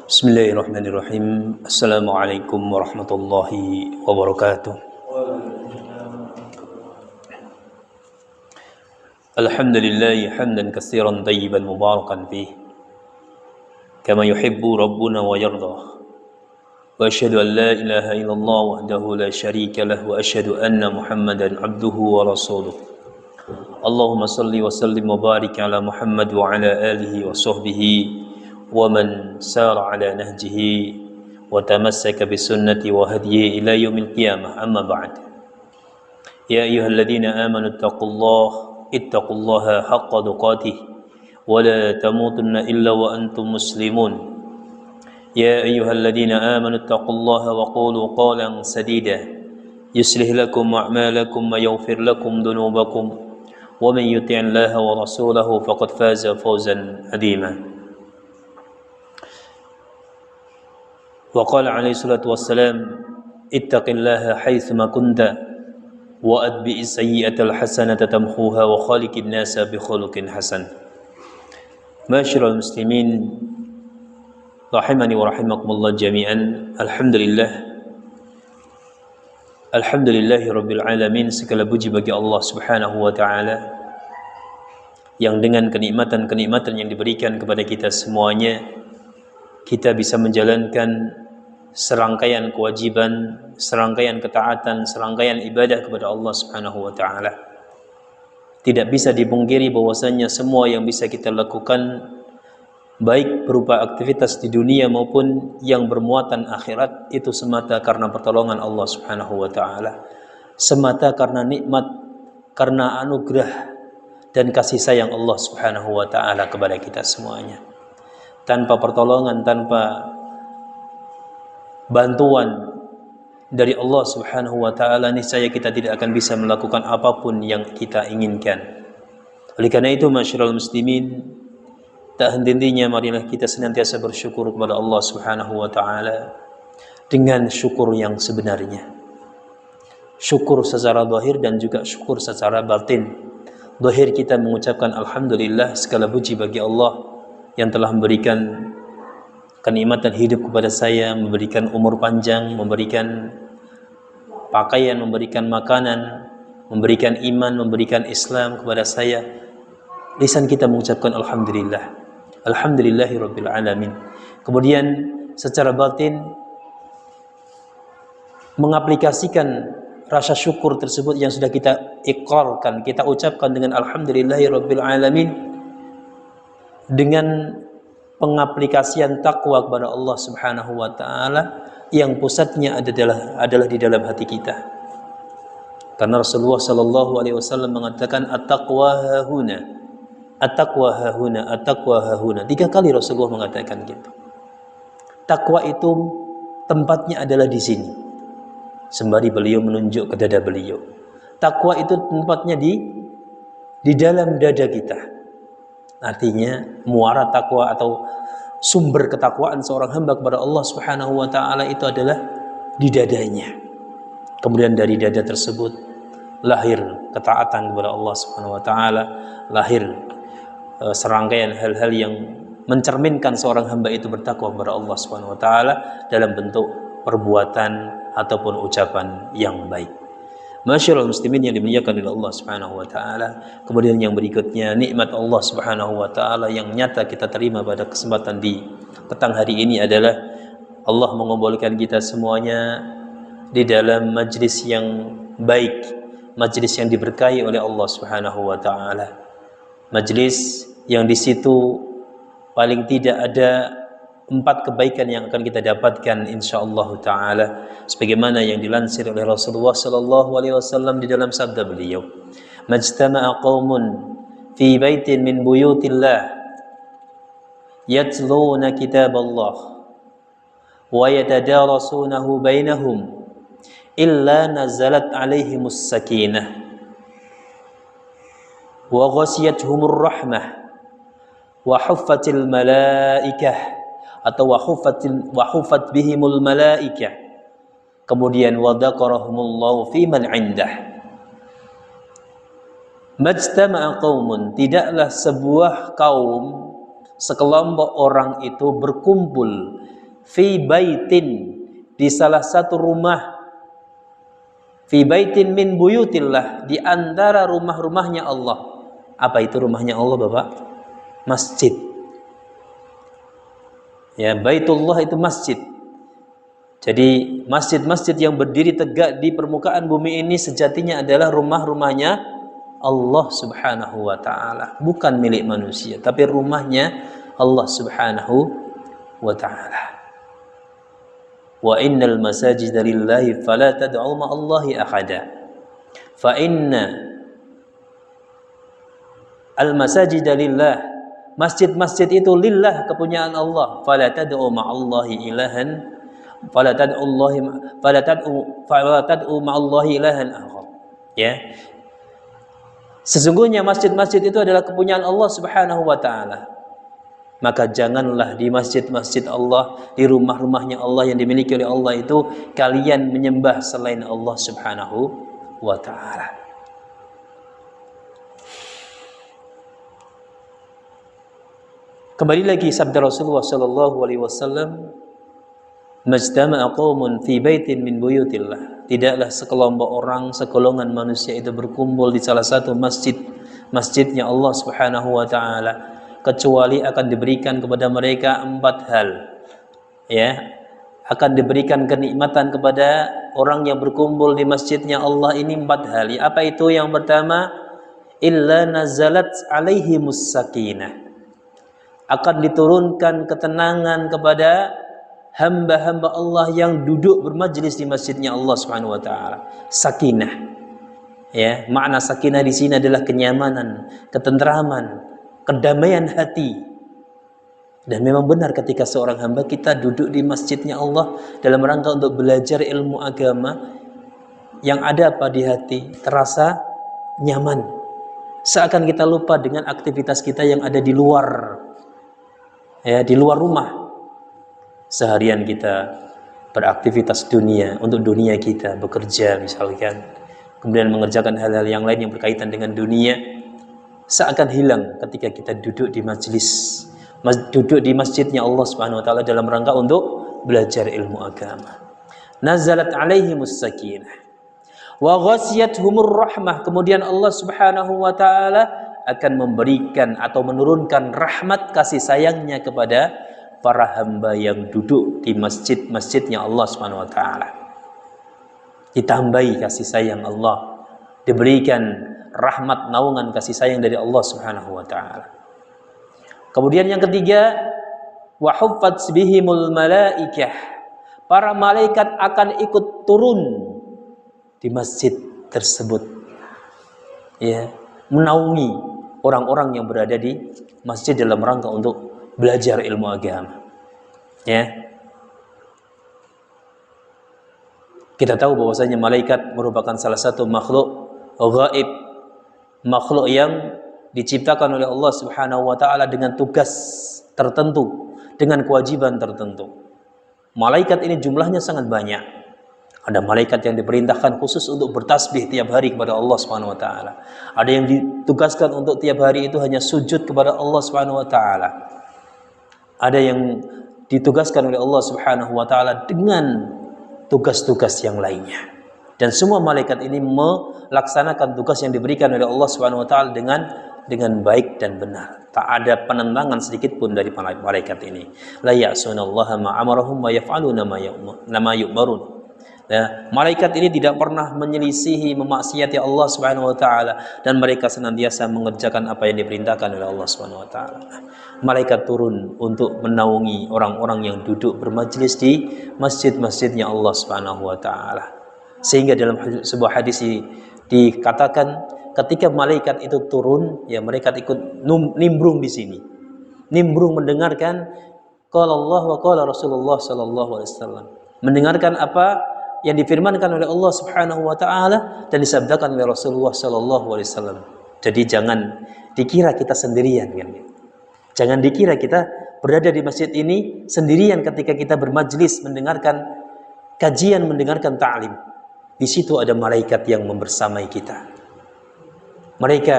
Bismillahirrahmanirrahim. Assalamualaikum warahmatullahi wabarakatuh. Alhamdulillah hamdan katsiran tayyiban mubarakan fih kama yuhibbu rabbuna wa yardah. Wa asyhadu an la ilaha illallah wahdahu la syarika lah wa asyhadu anna Muhammadan abduhu wa rasuluh. Allahumma salli wa sallim wa barik ala Muhammad wa ala alihi wa sahbihi wa man sara ala nahjihi wa tamassaka bi sunnati wa hadiyi ila yaumil qiyamah. Amma ba'd. Ya ayyuhalladzina amanu ittaqullaha haqqa tuqatih wa la tamutunna illa wa antum muslimun. Ya ayyuhalladzina amanu ittaqullaha wa qulu qawlan sadida yuslih lakum a'malakum wa yaghfir lakum dhunubakum wa man yuti'illaha wa rasulahu faqad faza fawzan 'azima. Wa qala alaihi salatu wassalam ittaqillaha haitsuma kunta wa atbi'is sayyi'atal hasanata tamhuha wa khaliqin nasa bi khuluqin hasan. Ma'asyiral muslimin rahimani wa rahimakumullah jami'an. Alhamdulillahi rabbil alamin. Segala puji bagi Allah subhanahu wa ta'ala yang dengan kenikmatan-kenikmatan yang diberikan kepada kita semuanya, kita bisa menjalankan serangkaian kewajiban, serangkaian ketaatan, serangkaian ibadah kepada Allah Subhanahu wa taala. Tidak bisa dipungkiri bahwasanya semua yang bisa kita lakukan, baik berupa aktivitas di dunia maupun yang bermuatan akhirat, itu semata karena pertolongan Allah Subhanahu wa taala, semata karena nikmat, karena anugerah dan kasih sayang Allah Subhanahu wa taala kepada kita semuanya. Tanpa pertolongan, tanpa bantuan dari Allah Subhanahu wa taala, niscaya kita tidak akan bisa melakukan apapun yang kita inginkan. Oleh karena itu, masyarul muslimin, tak henti-hentinya marilah kita senantiasa bersyukur kepada Allah Subhanahu wa taala dengan syukur yang sebenarnya. Syukur secara zahir dan juga syukur secara batin. Zahir kita mengucapkan alhamdulillah, segala puji bagi Allah yang telah memberikan kenikmatan hidup kepada saya, memberikan umur panjang, memberikan pakaian, memberikan makanan, memberikan iman, memberikan Islam kepada saya. Lisan kita mengucapkan alhamdulillah, alhamdulillahi rabbil alamin. Kemudian secara batin mengaplikasikan rasa syukur tersebut yang sudah kita ikrarkan, kita ucapkan dengan alhamdulillahi rabbil alamin, dengan pengaplikasian takwa kepada Allah Subhanahu wa taala yang pusatnya adalah di dalam hati kita. Karena Rasulullah sallallahu alaihi wasallam mengatakan at-taqwa hahuna, at-taqwa hahuna, at-taqwa hahuna. 3 kali Rasulullah mengatakan gitu. Takwa itu tempatnya adalah di sini. Sembari beliau menunjuk ke dada beliau. Takwa itu tempatnya di dalam dada kita. Artinya muara takwa atau sumber ketakwaan seorang hamba kepada Allah Subhanahu wa taala itu adalah di dadanya. Kemudian dari dada tersebut lahir ketaatan kepada Allah Subhanahu wa taala, lahir serangkaian hal-hal yang mencerminkan seorang hamba itu bertakwa kepada Allah Subhanahu wa taala dalam bentuk perbuatan ataupun ucapan yang baik. Masyarul muslimin yang dimuliakan oleh Allah Subhanahu wa taala. Kemudian yang berikutnya, nikmat Allah Subhanahu wa taala yang nyata kita terima pada kesempatan di petang hari ini adalah Allah mengumpulkan kita semuanya di dalam majlis yang baik, majlis yang diberkahi oleh Allah Subhanahu wa taala. Majlis yang di situ paling tidak ada 4 kebaikan yang akan kita dapatkan insyaallah taala, sebagaimana yang dilansir oleh Rasulullah sallallahu alaihi wasallam di dalam sabda beliau, majtama'a qaumun fi baitin min buyutillah yatluna kitaballah wa yatadarasunahu bainahum illa nazalat alaihimus sakinah wa ghasiyatuhumur rahmah wa huffatil malaikah atau wahufat bihimul malaikah. Kemudian wadzakarahumullahu fi man indah. Majtama'a qaumun, tidaklah sebuah kaum, sekelompok orang itu berkumpul fi baitin, di salah satu rumah, fi baitin min buyutillah, di antara rumah-rumahnya Allah. Apa itu rumahnya Allah, Bapak? Masjid. Ya, Baitullah itu masjid. Jadi masjid-masjid yang berdiri tegak di permukaan bumi ini sejatinya adalah rumah-rumahnya Allah Subhanahu wa ta'ala, bukan milik manusia, tapi rumahnya Allah Subhanahu wa ta'ala. Wa innal masajida lillahi fala tad'u ma'allahi ahada. Fa inna al masajida lillah, masjid-masjid itu lillah, kepunyaan Allah. Fala tad'u ma'allahi ilahan, fala tad'u ma'allahi ilahan akhar. Ya. Sesungguhnya masjid-masjid itu adalah kepunyaan Allah Subhanahu wa ta'ala. Maka janganlah di masjid-masjid Allah, di rumah-rumahnya Allah yang dimiliki oleh Allah itu, kalian menyembah selain Allah Subhanahu wa ta'ala. Kembali lagi sabda Rasulullah sallallahu alaihi wasallam, "Majtama'a qaumun fi baitin min buyutillah." Tidaklah sekelompok orang, segolongan manusia itu berkumpul di salah satu masjid, masjidnya Allah Subhanahu wa ta'ala, kecuali akan diberikan kepada mereka 4 hal. Ya, akan diberikan kenikmatan kepada orang yang berkumpul di masjidnya Allah ini 4 hal. Apa itu? Yang pertama, illa nazalat alaihimus sakinah. Akan diturunkan ketenangan kepada hamba-hamba Allah yang duduk bermajlis di masjidnya Allah Subhanahu wa ta'ala. Sakinah. Ya, makna sakinah di sini adalah kenyamanan, ketenteraman, kedamaian hati. Dan memang benar ketika seorang hamba kita duduk di masjidnya Allah dalam rangka untuk belajar ilmu agama, yang ada apa di hati? Terasa nyaman. Seakan kita lupa dengan aktivitas kita yang ada di luar, ya, di luar rumah. Seharian kita beraktivitas dunia, untuk dunia kita, bekerja misalkan, kemudian mengerjakan hal-hal yang lain yang berkaitan dengan dunia, seakan hilang ketika kita duduk di duduk di masjidnya Allah Subhanahu wa ta'ala dalam rangka untuk belajar ilmu agama. Nazalat alaihimus sakinah wa ghasyiyatuhumur rahmah. Kemudian Allah Subhanahu wa ta'ala akan memberikan atau menurunkan rahmat kasih sayangnya kepada para hamba yang duduk di masjid-masjidnya Allah Subhanahu wa ta'ala. Ditambahi kasih sayang Allah, diberikan rahmat naungan kasih sayang dari Allah Subhanahu wa ta'ala. Kemudian yang ketiga, wa huffat bihimul malaikah. Para malaikat akan ikut turun di masjid tersebut, ya, menaungi orang-orang yang berada di masjid dalam rangka untuk belajar ilmu agama. Ya. Kita tahu bahwasanya malaikat merupakan salah satu makhluk gaib, makhluk yang diciptakan oleh Allah Subhanahu wa ta'ala dengan tugas tertentu, dengan kewajiban tertentu. Malaikat ini jumlahnya sangat banyak. Ada malaikat yang diperintahkan khusus untuk bertasbih tiap hari kepada Allah Subhanahu wa ta'ala. Ada yang ditugaskan untuk tiap hari itu hanya sujud kepada Allah Subhanahu wa ta'ala. Ada yang ditugaskan oleh Allah Subhanahu wa ta'ala dengan tugas-tugas yang lainnya. Dan semua malaikat ini melaksanakan tugas yang diberikan oleh Allah Subhanahu wa ta'ala dengan baik dan benar. Tak ada penentangan sedikit pun dari malaikat ini. La ya'sunallaha ma amarahum wa yaf'aluna ma yu'marun. Ya, malaikat ini tidak pernah menyelisihi, memaksiati Allah Subhanahu wa ta'ala, dan mereka senantiasa mengerjakan apa yang diperintahkan oleh Allah Subhanahu wa ta'ala. Malaikat turun untuk menaungi orang-orang yang duduk bermajlis di masjid-masjidnya Allah Subhanahu wa ta'ala. Sehingga dalam sebuah hadis dikatakan ketika malaikat itu turun, ya, mereka ikut nimbrung di sini. Nimbrung mendengarkan qala Allah wa qala Rasulullah sallallahu alaihi wasallam. Mendengarkan apa yang difirmankan oleh Allah Subhanahu wa ta'ala dan disabdakan oleh Rasulullah sallallahu alaihi wasallam. Jadi jangan dikira kita sendirian, kan? Jangan dikira kita berada di masjid ini sendirian ketika kita bermajlis mendengarkan kajian, mendengarkan ta'lim. Di situ ada malaikat yang membersamai kita. Mereka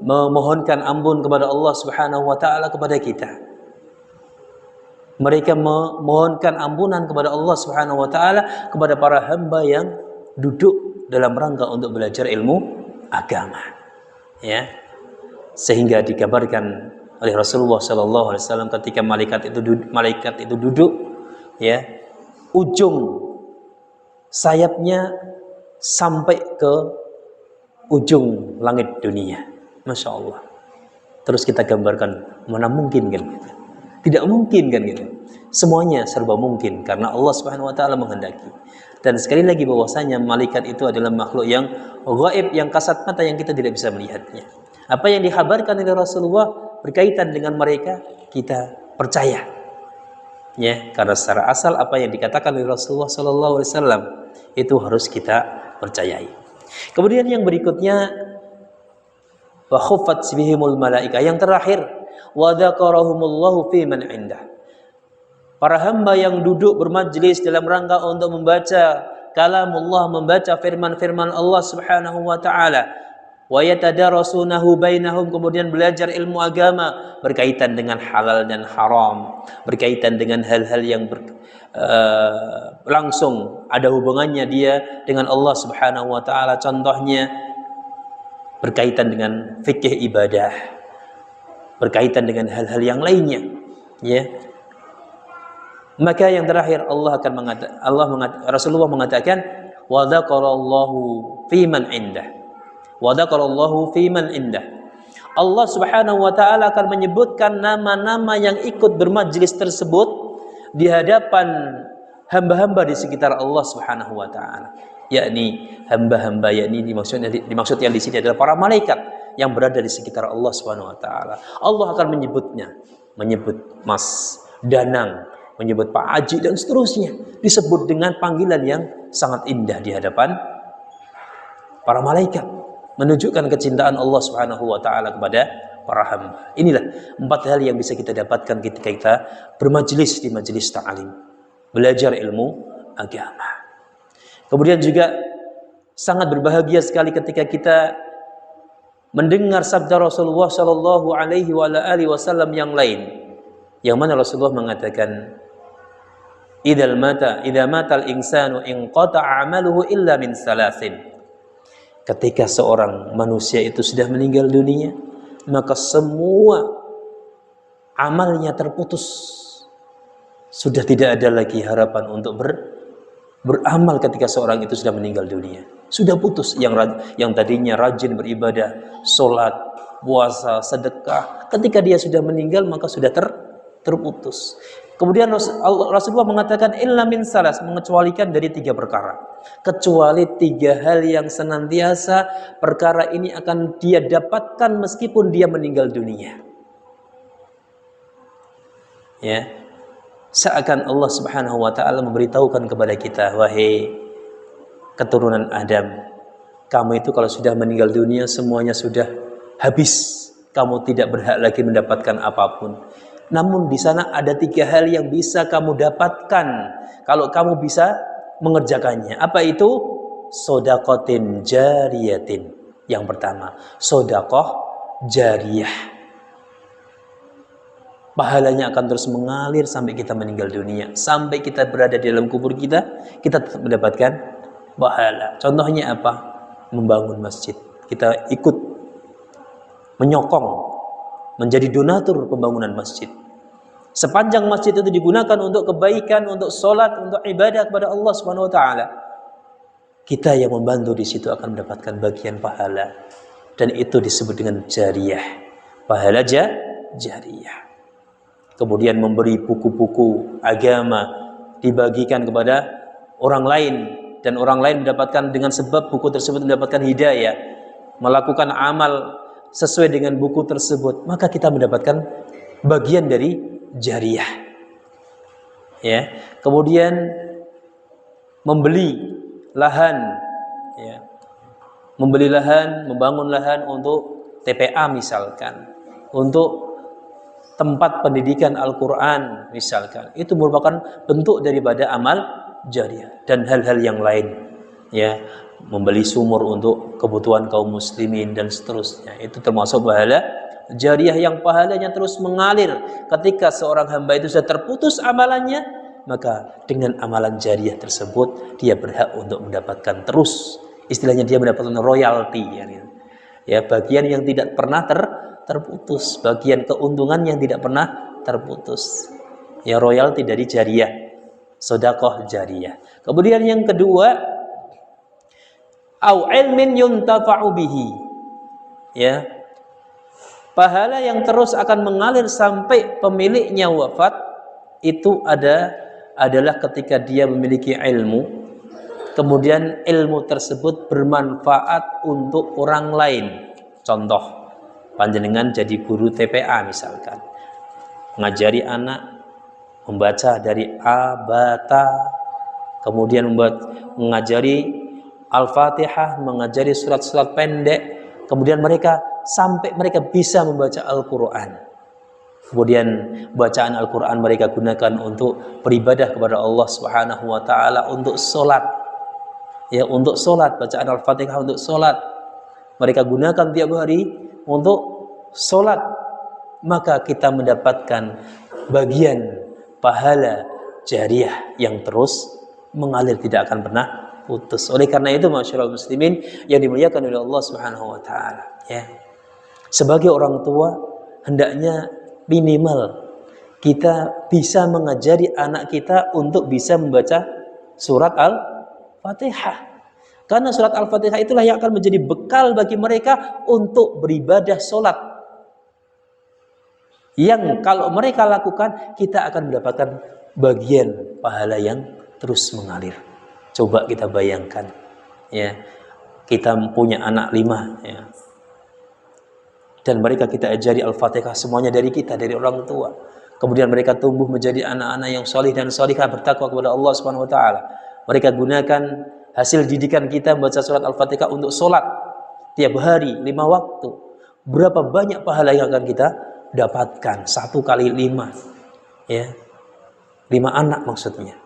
memohonkan ampun kepada Allah Subhanahu wa ta'ala kepada kita. Mereka memohonkan ampunan kepada Allah Subhanahu wa taala kepada para hamba yang duduk dalam rangka untuk belajar ilmu agama. Ya. Sehingga dikabarkan oleh Rasulullah sallallahu alaihi wasallam ketika malaikat itu duduk, ya, ujung sayapnya sampai ke ujung langit dunia. Masya Allah. Terus kita gambarkan, mana mungkin kan gitu? Tidak mungkin kan gitu. Semuanya serba mungkin karena Allah Subhanahu wa taala menghendaki. Dan sekali lagi bahwasanya malaikat itu adalah makhluk yang gaib, yang kasat mata, yang kita tidak bisa melihatnya. Apa yang dikhabarkan oleh Rasulullah berkaitan dengan mereka, kita percaya. Ya, karena secara asal apa yang dikatakan oleh Rasulullah sallallahu alaihi wasallam itu harus kita percayai. Kemudian yang berikutnya, wa khuffat bihimul malaika, yang terakhir, wa dzakarahumullahu fi man indah. Para hamba yang duduk bermajlis dalam rangka untuk membaca kalamullah, membaca firman-firman Allah Subhanahu wa taala, wa yatadarasunahu bainahum, kemudian belajar ilmu agama berkaitan dengan halal dan haram, berkaitan dengan hal-hal yang langsung ada hubungannya dia dengan Allah Subhanahu wa taala, contohnya berkaitan dengan fikih ibadah, berkaitan dengan hal-hal yang lainnya, ya. Maka yang terakhir Rasulullah mengatakan wa dzakarallahu fi man indah. Wa dzakarallahu fi man indah. Allah Subhanahu wa taala akan menyebutkan nama-nama yang ikut bermajlis tersebut di hadapan hamba-hamba di sekitar Allah Subhanahu wa taala. Yakni hamba-hamba, yakni dimaksud yang di sini adalah para malaikat yang berada di sekitar Allah Subhanahu wa taala. Allah akan menyebut Mas, Danang, menyebut Pak Haji dan seterusnya, disebut dengan panggilan yang sangat indah di hadapan para malaikat, menunjukkan kecintaan Allah Subhanahu wa taala kepada para hamba. Inilah 4 hal yang bisa kita dapatkan ketika kita bermajlis di majelis ta'lim, belajar ilmu agama. Kemudian juga sangat berbahagia sekali ketika kita mendengar sabda Rasulullah sallallahu alaihi wasallam yang lain, yang mana Rasulullah mengatakan, idza matal insanu inqata'a 'amaluhu illa min salasin. Ketika seorang manusia itu sudah meninggal dunia, maka semua amalnya terputus. Sudah tidak ada lagi harapan untuk beramal ketika seorang itu sudah meninggal dunia. Sudah putus. Yang tadinya rajin beribadah, sholat, puasa, sedekah, ketika dia sudah meninggal maka sudah terputus. Kemudian Rasulullah mengatakan illa min salas, mengecualikan dari 3 perkara. Kecuali 3 hal yang senantiasa perkara ini akan dia dapatkan meskipun dia meninggal dunia. Ya. Seakan Allah Subhanahu wa taala memberitahukan kepada kita, wahai keturunan Adam, kamu itu kalau sudah meninggal dunia semuanya sudah habis. Kamu tidak berhak lagi mendapatkan apapun. Namun di sana ada 3 hal yang bisa kamu dapatkan kalau kamu bisa mengerjakannya. Apa itu? Shadaqatin jariyatin. Yang pertama, sedekah jariyah. Pahalanya akan terus mengalir sampai kita meninggal dunia, sampai kita berada di dalam kubur kita tetap mendapatkan pahala. Contohnya apa? Membangun masjid. Kita ikut menyokong, menjadi donatur pembangunan masjid. Sepanjang masjid itu digunakan untuk kebaikan, untuk sholat, untuk ibadah kepada Allah Subhanahu wa taala, kita yang membantu di situ akan mendapatkan bagian pahala, dan itu disebut dengan jariyah. Pahala jariyah. Kemudian memberi buku-buku agama dibagikan kepada orang lain, dan orang lain mendapatkan dengan sebab buku tersebut mendapatkan hidayah, melakukan amal sesuai dengan buku tersebut, maka kita mendapatkan bagian dari jariyah. Ya. Kemudian membeli lahan, ya. Membeli lahan, membangun lahan untuk TPA misalkan, untuk tempat pendidikan Al-Quran misalkan, itu merupakan bentuk daripada amal jariyah. Dan hal-hal yang lain, ya, membeli sumur untuk kebutuhan kaum muslimin dan seterusnya, itu termasuk Jariah yang pahalanya terus mengalir. Ketika seorang hamba itu sudah terputus amalannya, maka dengan amalan jariah tersebut dia berhak untuk mendapatkan terus, istilahnya dia mendapatkan royalti, ya, bagian yang tidak pernah terputus, bagian keuntungan yang tidak pernah terputus, ya, royalti dari jariah, sedekah jariah. Kemudian yang kedua, au ilmin yuntafa'u bihi, ya, pahala yang terus akan mengalir sampai pemiliknya wafat itu adalah ketika dia memiliki ilmu, kemudian ilmu tersebut bermanfaat untuk orang lain. Contoh, panjenengan jadi guru TPA misalkan, mengajari anak membaca dari A, Bata, kemudian mengajari Al-Fatihah, mengajari surat-surat pendek, kemudian sampai mereka bisa membaca Al-Quran. Kemudian bacaan Al-Quran mereka gunakan untuk beribadah kepada Allah Subhanahu wa Ta'ala, untuk sholat, ya, untuk sholat, bacaan Al-Fatihah untuk sholat mereka gunakan tiap hari untuk sholat, maka kita mendapatkan bagian pahala jariah yang terus mengalir, tidak akan pernah putus. Oleh karena itu, masyaallah muslimin yang dimuliakan oleh Allah Subhanahu wa Ta'ala, ya, sebagai orang tua hendaknya minimal kita bisa mengajari anak kita untuk bisa membaca surat Al-Fatihah, karena surat Al-Fatihah itulah yang akan menjadi bekal bagi mereka untuk beribadah sholat, yang kalau mereka lakukan kita akan mendapatkan bagian pahala yang terus mengalir. Coba kita bayangkan, ya, kita punya anak 5, ya, dan mereka kita ajari Al-Fatihah semuanya dari kita, dari orang tua. Kemudian mereka tumbuh menjadi anak-anak yang solih dan solihah, bertakwa kepada Allah Subhanahu wa Ta'ala. Mereka gunakan hasil didikan kita membaca surat Al-Fatihah untuk sholat tiap hari 5 waktu. Berapa banyak pahala yang akan kita dapatkan? 1 kali 5, ya, 5 anak maksudnya.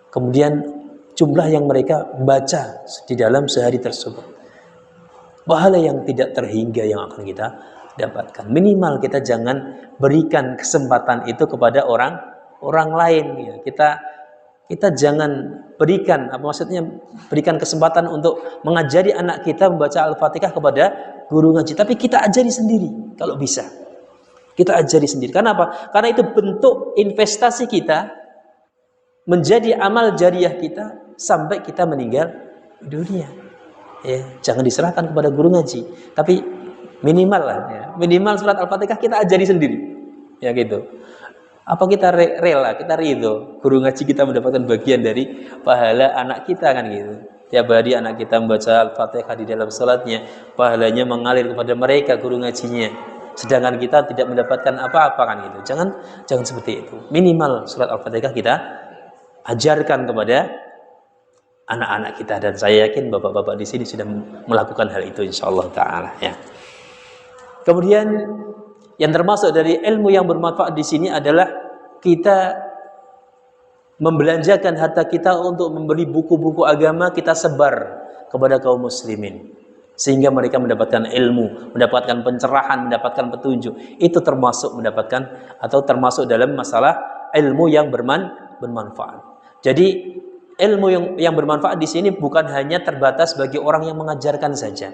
Kemudian jumlah yang mereka baca di dalam sehari tersebut, pahala yang tidak terhingga yang akan kita dapatkan. Minimal kita jangan berikan kesempatan itu kepada orang lain, ya. Kita jangan berikan, berikan kesempatan untuk mengajari anak kita membaca Al-Fatihah kepada guru ngaji, tapi kita ajari sendiri kalau bisa. Kita ajari sendiri. Karena apa? Karena itu bentuk investasi kita, menjadi amal jariah kita sampai kita meninggal dunia. Ya, jangan diserahkan kepada guru ngaji, tapi minimal lah, ya, minimal surat Al-Fatihah kita ajari sendiri, ya, gitu. Apa kita rela, kita ridho guru ngaji kita mendapatkan bagian dari pahala anak kita, kan gitu. Tiap hari anak kita membaca Al-Fatihah di dalam salatnya, pahalanya mengalir kepada mereka guru ngajinya, sedangkan kita tidak mendapatkan apa-apa, kan gitu. Jangan seperti itu. Minimal surat Al-Fatihah kita ajarkan kepada anak-anak kita, dan saya yakin bapak-bapak di sini sudah melakukan hal itu insyaallah taala, ya. Kemudian yang termasuk dari ilmu yang bermanfaat di sini adalah kita membelanjakan harta kita untuk membeli buku-buku agama, kita sebar kepada kaum muslimin sehingga mereka mendapatkan ilmu, mendapatkan pencerahan, mendapatkan petunjuk. Itu termasuk mendapatkan atau termasuk dalam masalah ilmu yang bermanfaat. Jadi ilmu yang bermanfaat di sini bukan hanya terbatas bagi orang yang mengajarkan saja,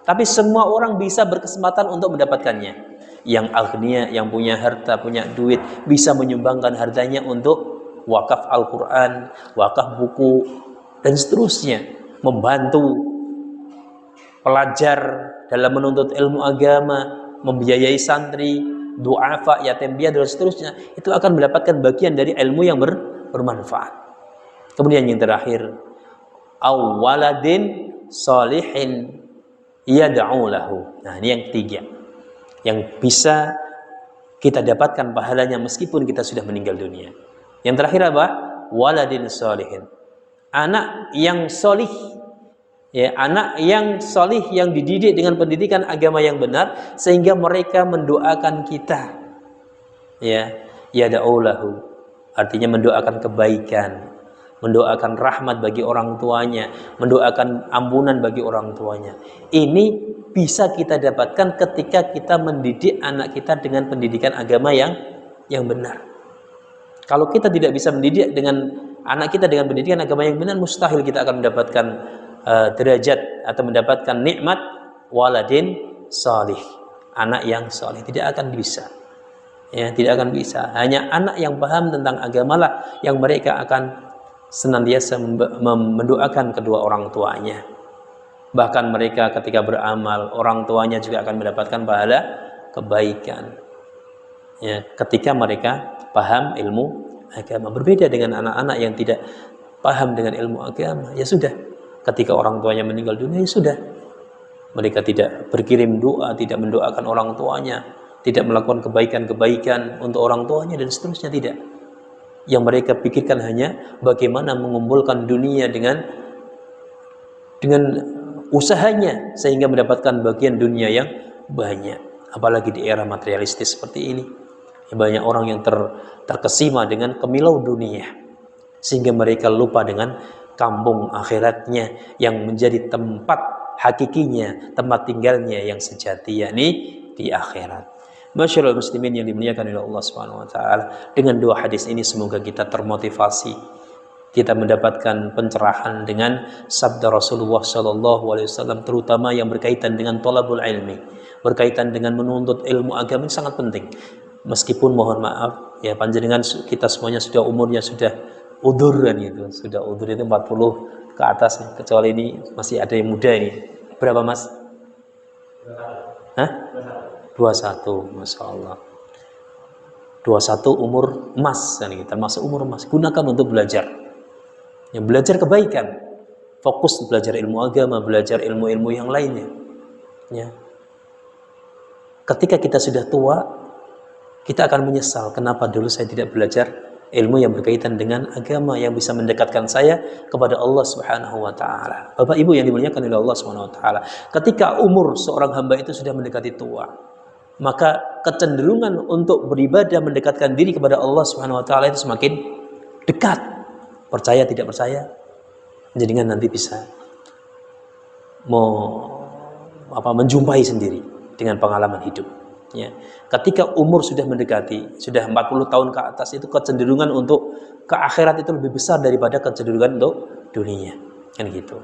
tapi semua orang bisa berkesempatan untuk mendapatkannya. Yang agnia, yang punya harta, punya duit, bisa menyumbangkan hartanya untuk wakaf Al-Quran, wakaf buku, dan seterusnya. Membantu pelajar dalam menuntut ilmu agama, membiayai santri, du'afa, yatim piatu, dan seterusnya. Itu akan mendapatkan bagian dari ilmu yang bermanfaat. Kemudian yang terakhir, awaladin salihin yad'u lahu. Nah, ini yang ketiga, yang bisa kita dapatkan pahalanya meskipun kita sudah meninggal dunia. Yang terakhir apa? Waladin salihin, anak yang solih, ya, anak yang solih yang dididik dengan pendidikan agama yang benar sehingga mereka mendoakan kita, ya, yad'u lahu, artinya mendoakan kebaikan, mendoakan rahmat bagi orang tuanya, mendoakan ampunan bagi orang tuanya. Ini bisa kita dapatkan ketika kita mendidik anak kita dengan pendidikan agama yang benar. Kalau kita tidak bisa mendidik dengan anak kita dengan pendidikan agama yang benar, mustahil kita akan mendapatkan derajat atau mendapatkan nikmat waladin salih, anak yang salih. Tidak akan bisa. Ya, tidak akan bisa. Hanya anak yang paham tentang agama lah yang mereka akan senantiasa mendoakan kedua orang tuanya. Bahkan mereka ketika beramal, orang tuanya juga akan mendapatkan pahala kebaikan. Ya, ketika mereka paham ilmu agama. Berbeda dengan anak-anak yang tidak paham dengan ilmu agama. Ya sudah, ketika orang tuanya meninggal dunia, ya sudah. Mereka tidak berkirim doa, tidak mendoakan orang tuanya, tidak melakukan kebaikan-kebaikan untuk orang tuanya dan seterusnya, tidak. Yang mereka pikirkan hanya bagaimana mengumpulkan dunia dengan usahanya sehingga mendapatkan bagian dunia yang banyak. Apalagi di era materialistis seperti ini, banyak orang yang terkesima dengan kemilau dunia sehingga mereka lupa dengan kampung akhiratnya yang menjadi tempat hakikinya, tempat tinggalnya yang sejati, yakni di akhirat. Masyaallah muslimin yang dimuliakan oleh Allah Subhanahu wa taala, dengan dua hadis ini semoga kita termotivasi, kita mendapatkan pencerahan dengan sabda Rasulullah sallallahu alaihi wasallam, terutama yang berkaitan dengan thalabul ilmi, berkaitan dengan menuntut ilmu agama, ini sangat penting. Meskipun mohon maaf ya, panjenengan kita semuanya sudah umurnya sudah udur kan gitu, sudah udur itu 40 ke atas, kecuali ini masih ada yang muda ini. Berapa Mas? Hah? 21, Masya Allah. 21 umur emas kan gitu, termasuk umur emas. Gunakan untuk belajar. Ya, belajar kebaikan. Fokus belajar ilmu agama, belajar ilmu-ilmu yang lainnya. Ya. Ketika kita sudah tua, kita akan menyesal kenapa dulu saya tidak belajar ilmu yang berkaitan dengan agama yang bisa mendekatkan saya kepada Allah Subhanahu wa taala. Bapak Ibu yang dimuliakan oleh Allah Subhanahu wa taala, ketika umur seorang hamba itu sudah mendekati tua, maka kecenderungan untuk beribadah mendekatkan diri kepada Allah Subhanahu wa taala itu semakin dekat. Percaya tidak percaya, jadinya nanti bisa menjumpai sendiri dengan pengalaman hidup. Ya. Ketika umur sudah mendekati, sudah 40 tahun ke atas, itu kecenderungan untuk ke akhirat itu lebih besar daripada kecenderungan untuk dunia, kan gitu.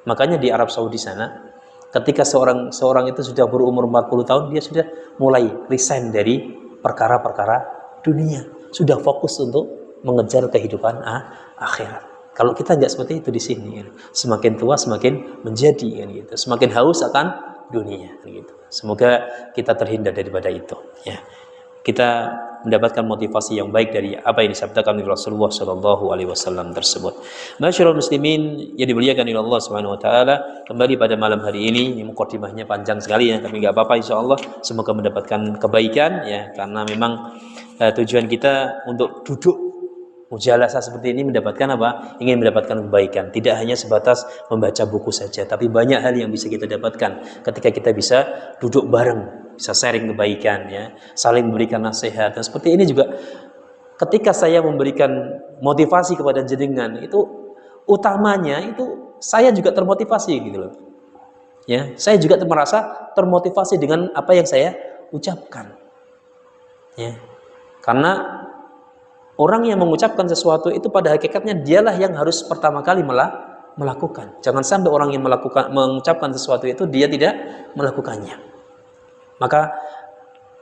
Makanya di Arab Saudi sana, ketika seorang itu sudah berumur 40 tahun, dia sudah mulai resign dari perkara-perkara dunia, sudah fokus untuk mengejar kehidupan akhirat. Kalau kita nggak seperti itu di sini, kan, semakin tua semakin menjadi, kan gitu, semakin haus akan dunia, kan gitu. Semoga kita terhindar daripada itu. Ya, kita mendapatkan motivasi yang baik dari apa yang disabdakan oleh Rasulullah Shallallahu Alaihi Wasallam tersebut. Masyaallah muslimin yang dimuliakan oleh Allah Subhanahu Wa Taala, kembali pada malam hari ini mukadimahnya panjang sekali ya, tapi nggak apa-apa, insya Allah semoga mendapatkan kebaikan ya, karena memang tujuan kita untuk duduk mujalasah seperti ini mendapatkan apa? Ingin mendapatkan kebaikan. Tidak hanya sebatas membaca buku saja, tapi banyak hal yang bisa kita dapatkan ketika kita bisa duduk bareng, bisa sharing kebaikan ya, saling memberikan nasihat. Dan seperti ini juga ketika saya memberikan motivasi kepada jenengan, itu utamanya itu saya juga termotivasi gitu loh. Ya, saya juga merasa termotivasi dengan apa yang saya ucapkan. Ya. Karena orang yang mengucapkan sesuatu itu pada hakikatnya dialah yang harus pertama kali melakukan. Jangan sampai orang yang mengucapkan sesuatu itu dia tidak melakukannya. Maka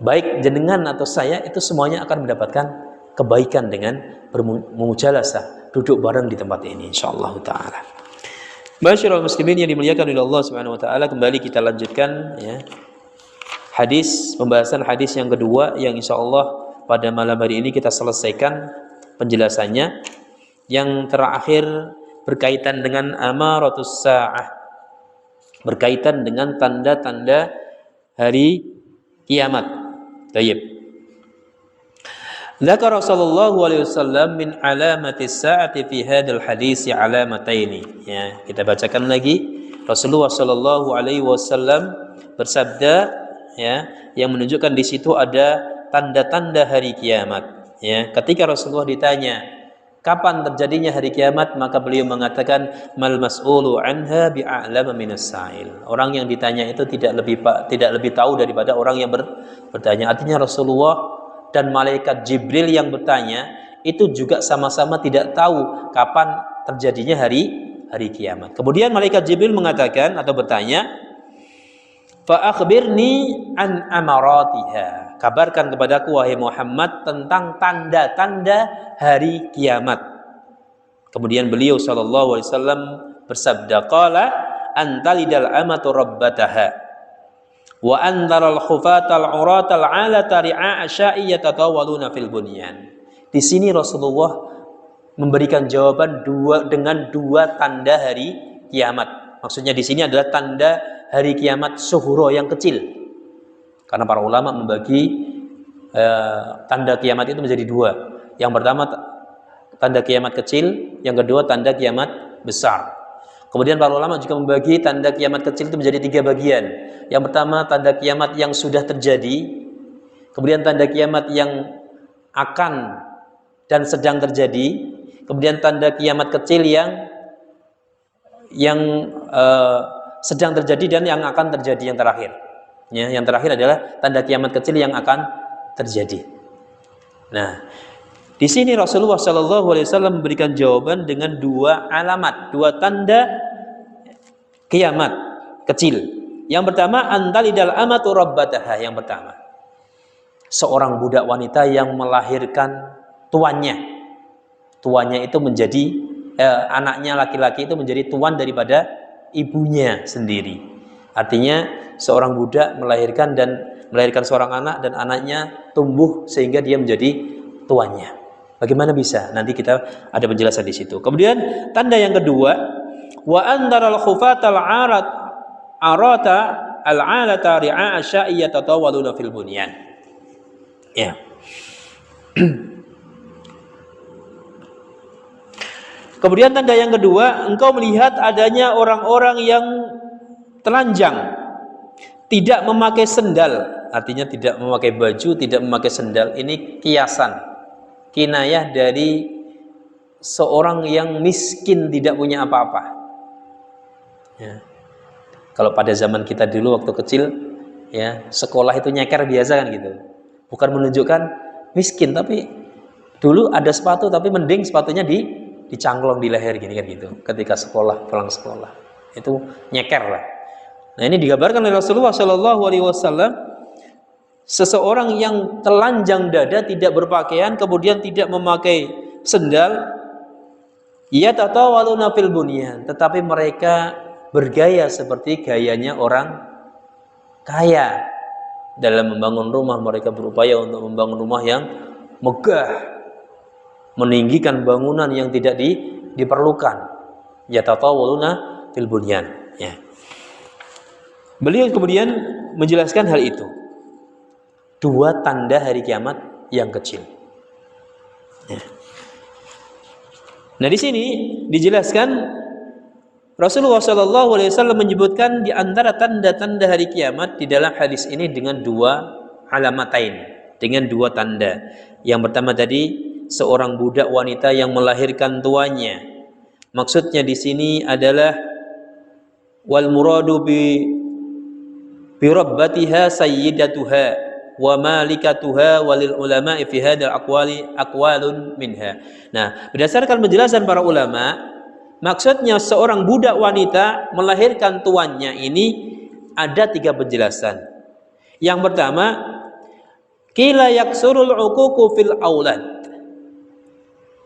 baik jenengan atau saya itu semuanya akan mendapatkan kebaikan dengan bermujalasah, duduk bareng di tempat ini insyaallah taala. Masyaallah muslimin yang dimuliakan oleh Allah Subhanahu wa taala, kembali kita lanjutkan ya. Pembahasan hadis yang kedua yang insyaallah pada malam hari ini kita selesaikan penjelasannya. Yang terakhir berkaitan dengan amaratus sa'ah, berkaitan dengan tanda-tanda hari kiamat. Baik. Dzakara sallallahu alaihi wasallam min alamatis sa'ati fi hadzal hadis alamataini. Ya, kita bacakan lagi. Rasulullah sallallahu alaihi wasallam bersabda ya, yang menunjukkan di situ ada tanda-tanda hari kiamat. Ya, ketika Rasulullah ditanya kapan terjadinya hari kiamat, maka beliau mengatakan mal mas'ulu anha bi'a'lama minas sa'il. Orang yang ditanya itu tidak lebih tahu daripada orang yang bertanya. Artinya Rasulullah dan malaikat Jibril yang bertanya itu juga sama-sama tidak tahu kapan terjadinya hari kiamat. Kemudian malaikat Jibril mengatakan atau bertanya, fa akhbirni an amaratiha. Kabarkan kepadaku wahai Muhammad tentang tanda-tanda hari kiamat. Kemudian beliau sallallahu alaihi wasallam bersabda, qala antalidal amatu rabbataha wa antaral khufatal uratal alata ri'a asya'i yatatawaluna fil bunyan. Di sini Rasulullah memberikan jawaban dengan dua tanda hari kiamat. Maksudnya di sini adalah tanda hari kiamat sughra yang kecil. Karena para ulama membagi tanda kiamat itu menjadi dua. Yang pertama tanda kiamat kecil, yang kedua tanda kiamat besar. Kemudian para ulama juga membagi tanda kiamat kecil itu menjadi tiga bagian. Yang pertama tanda kiamat yang sudah terjadi, kemudian tanda kiamat yang akan dan sedang terjadi, kemudian tanda kiamat kecil yang sedang terjadi dan yang akan terjadi yang terakhir. Ya, yang terakhir adalah tanda kiamat kecil yang akan terjadi. Nah, di sini Rasulullah Shallallahu Alaihi Wasallam memberikan jawaban dengan dua alamat, dua tanda kiamat kecil. Yang pertama, antalidal amatu rabbataha. Yang pertama, seorang budak wanita yang melahirkan tuannya. Tuannya itu menjadi anaknya laki-laki itu menjadi tuan daripada ibunya sendiri. Artinya seorang budak melahirkan seorang anak dan anaknya tumbuh sehingga dia menjadi tuannya. Bagaimana bisa? Nanti kita ada penjelasan di situ. Kemudian tanda yang kedua, wa andaral khufatal arata al-alata ri'a asya'i yatatawaluna fil bunyan. Ya. Kemudian tanda yang kedua, engkau melihat adanya orang-orang yang telanjang, tidak memakai sendal, artinya tidak memakai baju, tidak memakai sendal. Ini kiasan, kinayah dari seorang yang miskin, tidak punya apa-apa. Ya. Kalau pada zaman kita dulu waktu kecil, ya sekolah itu nyeker biasa kan gitu. Bukan menunjukkan miskin, tapi dulu ada sepatu, tapi mending sepatunya dicangklong di leher gini kan gitu. Ketika pulang sekolah, itu nyeker lah. Nah, ini digambarkan oleh Rasulullah Shallallahu Alaihi Wasallam, seseorang yang telanjang dada, tidak berpakaian, kemudian tidak memakai sendal, yatatawaluna fil bunyan, tetapi mereka bergaya seperti gayanya orang kaya dalam membangun rumah. Mereka berupaya untuk membangun rumah yang megah, meninggikan bangunan yang tidak diperlukan. Yatatawaluna fil bunyan. Ya. Beliau kemudian menjelaskan hal itu. Dua tanda hari kiamat yang kecil. Ya. Nah, di sini dijelaskan Rasulullah Shallallahu Alaihi Wasallam menyebutkan di antara tanda-tanda hari kiamat di dalam hadis ini dengan dua alamatain, dengan dua tanda. Yang pertama tadi, seorang budak wanita yang melahirkan tuannya. Maksudnya di sini adalah wal muradu bi rabbatiha sayyidatuha wa malikatuha walil ulama fi hadzal aqwalun minha. Nah, berdasarkan penjelasan para ulama, maksudnya seorang budak wanita melahirkan tuannya ini ada tiga penjelasan. Yang pertama, qila yaksurul uququ fil aulad.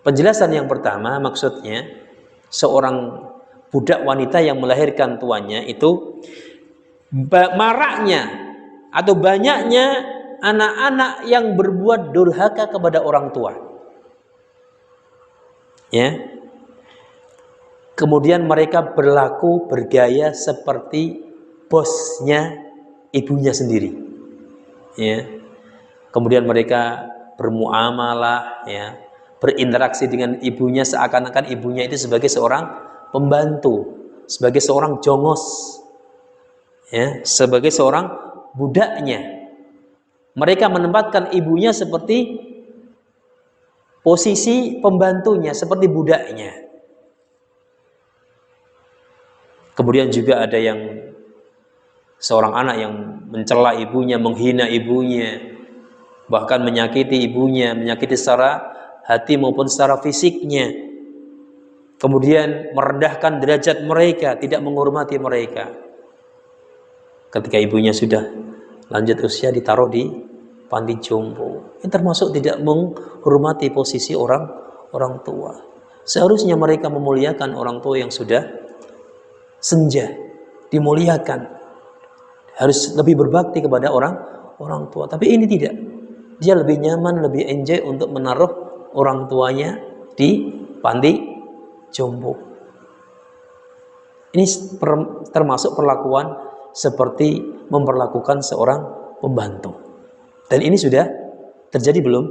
Penjelasan yang pertama maksudnya seorang budak wanita yang melahirkan tuannya itu maraknya atau banyaknya anak-anak yang berbuat durhaka kepada orang tua. Ya. Kemudian mereka bergaya seperti bosnya ibunya sendiri. Ya. Kemudian mereka bermuamalah, ya, berinteraksi dengan ibunya seakan-akan ibunya itu sebagai seorang pembantu, sebagai seorang jongos, ya, sebagai seorang budaknya. Mereka menempatkan ibunya seperti posisi pembantunya seperti budaknya. Kemudian juga ada yang seorang anak yang mencela ibunya, menghina ibunya, bahkan menyakiti ibunya, menyakiti secara hati maupun secara fisiknya. Kemudian merendahkan derajat mereka, tidak menghormati mereka. Ketika ibunya sudah lanjut usia ditaruh di panti jompo. Ini termasuk tidak menghormati posisi orang tua. Seharusnya mereka memuliakan orang tua yang sudah senja, dimuliakan. Harus lebih berbakti kepada orang tua. Tapi ini tidak. Dia lebih nyaman, lebih enjoy untuk menaruh orang tuanya di panti jompo. Ini termasuk perlakuan seperti memperlakukan seorang pembantu. Dan ini sudah terjadi belum?